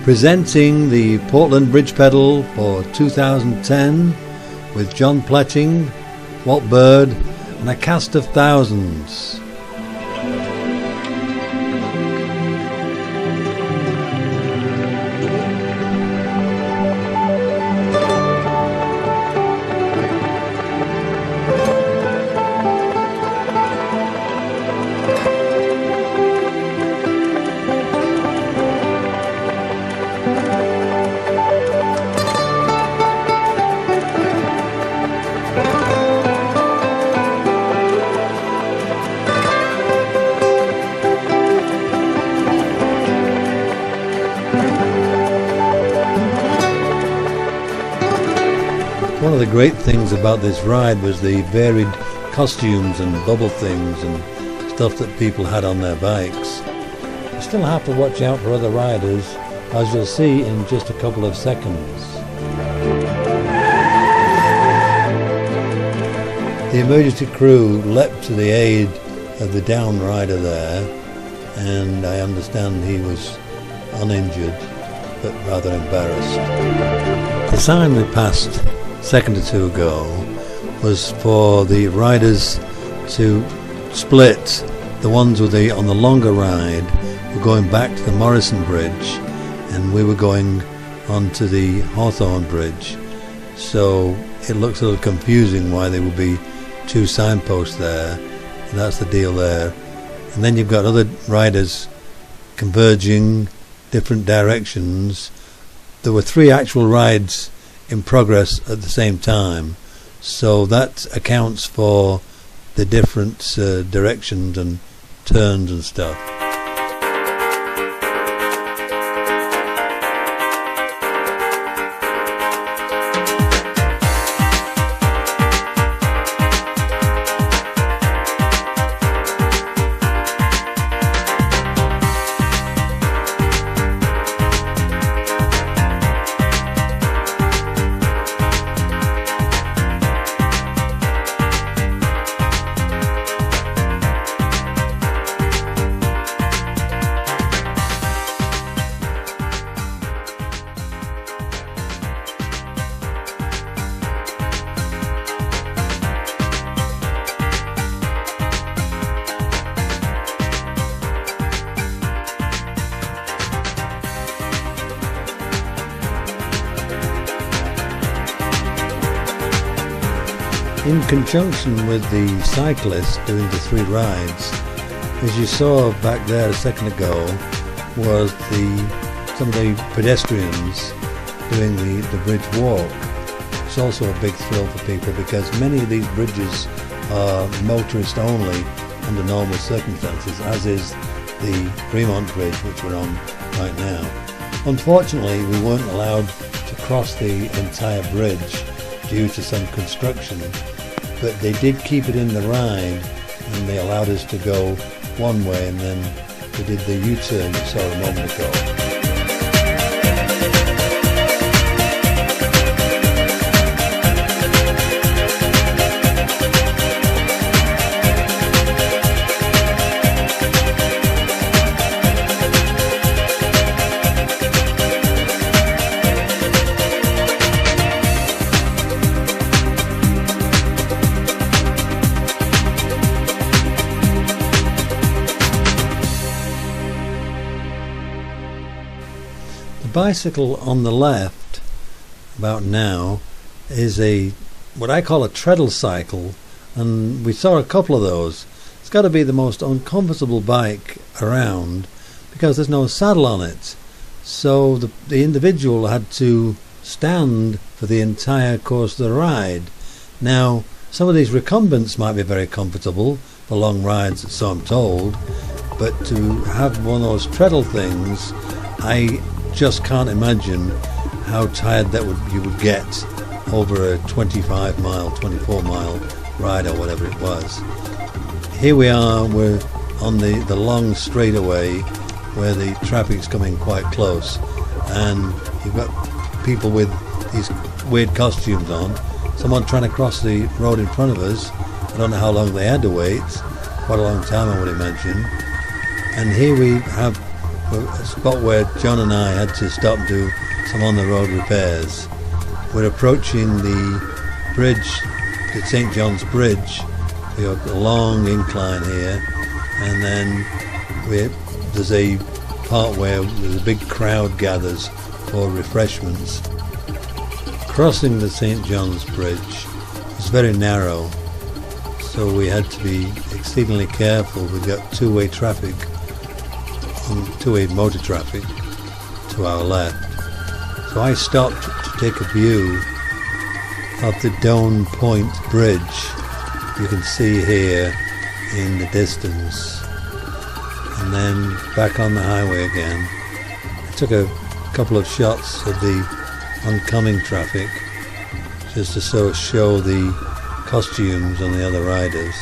Presenting the Portland Bridge Pedal for 2010 with John Pletting, Walt Tbird and a cast of thousands. One of the great things about this ride was the varied costumes and bubble things and stuff that people had on their bikes. You still have to watch out for other riders, as you'll see in just a couple of seconds. The emergency crew leapt to the aid of the down rider there, and I understand he was uninjured but rather embarrassed. The sign we passed a second or two ago was for the riders to split. The ones with on the longer ride were going back to the Morrison Bridge, and we were going onto the Hawthorne Bridge. So it looks a little confusing why there would be two signposts there, and that's the deal there. And then you've got other riders converging different directions. There were 3 actual rides in progress at the same time, so that accounts for the different directions and turns and stuff. In conjunction with the cyclists doing the 3 rides, as you saw back there a second ago, was some of the pedestrians doing the bridge walk. It's also a big thrill for people because many of these bridges are motorist only under normal circumstances, as is the Fremont Bridge, which we're on right now. Unfortunately, we weren't allowed to cross the entire bridge due to some construction, but they did keep it in the ride, and they allowed us to go one way, and then we did the U-turn you saw a moment ago. The bicycle on the left about now is what I call a treadle cycle, and we saw a couple of those. It's got to be the most uncomfortable bike around because there's no saddle on it, so the individual had to stand for the entire course of the ride. Now some of these recumbents might be very comfortable for long rides, so I'm told, but to have one of those treadle things, I just can't imagine how tired you would get over a 25 mile, 24 mile ride or whatever it was. Here we are, we're on the long straightaway where the traffic's coming quite close, and you've got people with these weird costumes on, someone trying to cross the road in front of us. I don't know how long they had to wait, quite a long time I would imagine. And here we have a spot where John and I had to stop and do some on-the-road repairs. We're approaching the bridge, the St. John's Bridge. We have a long incline here, and then there's a part where there's a big crowd gathers for refreshments. Crossing the St. John's Bridge is very narrow, so we had to be exceedingly careful. We've got two-way traffic, two-way motor traffic to our left. So I stopped to take a view of the Doan Point Bridge. You can see here in the distance, and then back on the highway again. I took a couple of shots of the oncoming traffic just to show the costumes on the other riders,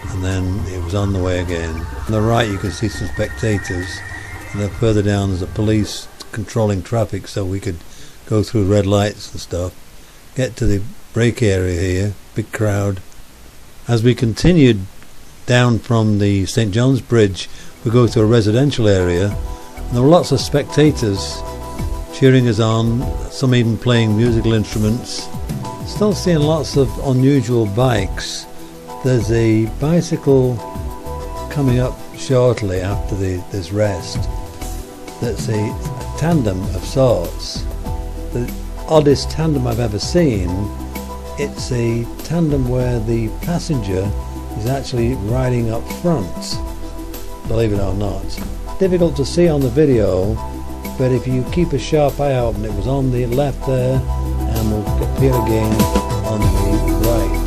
and then it was on the way again. On the right you can see some spectators, and then further down there's a police controlling traffic so we could go through red lights and stuff. Get to the brake area here, big crowd. As we continued down from the St. John's Bridge, we go to a residential area, and there were lots of spectators cheering us on, some even playing musical instruments. Still seeing lots of unusual bikes. There's a bicycle coming up shortly after this rest that's a tandem of sorts. The oddest tandem I've ever seen. It's a tandem where the passenger is actually riding up front, believe it or not. Difficult to see on the video, but if you keep a sharp eye open, it was on the left there and will appear again on the right.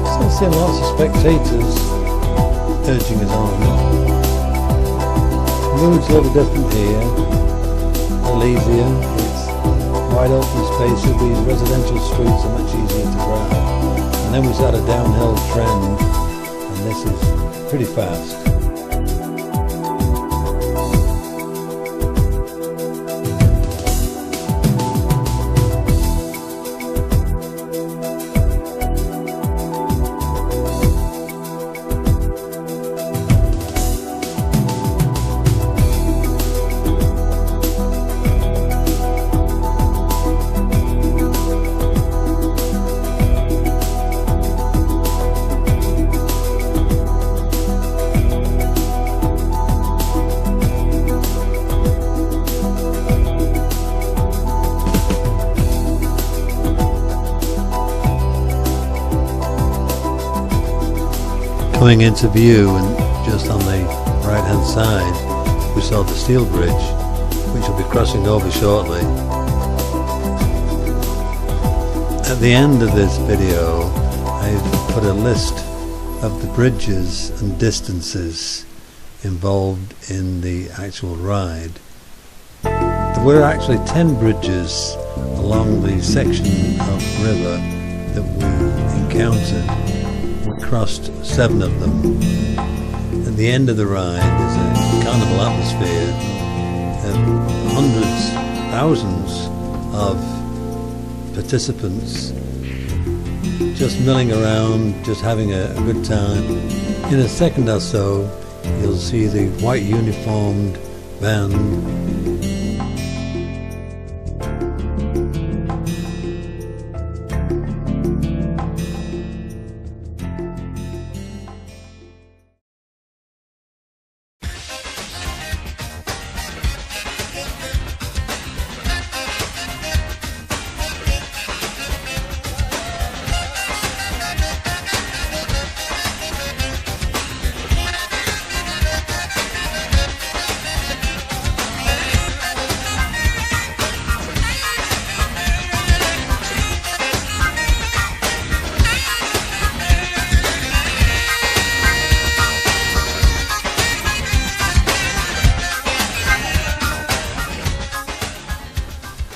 Still seeing lots of spectators urging us on. The mood's a little different here, a little easier. Wide open spaces, these residential streets are much easier to drive. And then we start a downhill trend, and this is pretty fast. Coming into view, and just on the right hand side we saw the steel bridge, which we'll be crossing over shortly. At the end of this video I've put a list of the bridges and distances involved in the actual ride. There were actually 10 bridges along the section of river that we encountered. We crossed 7 of them. At the end of the ride there's a carnival atmosphere and hundreds, thousands of participants just milling around, just having a good time. In a second or so you'll see the white uniformed band.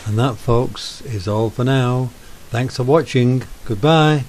And that, folks, is all for now. Thanks for watching. Goodbye.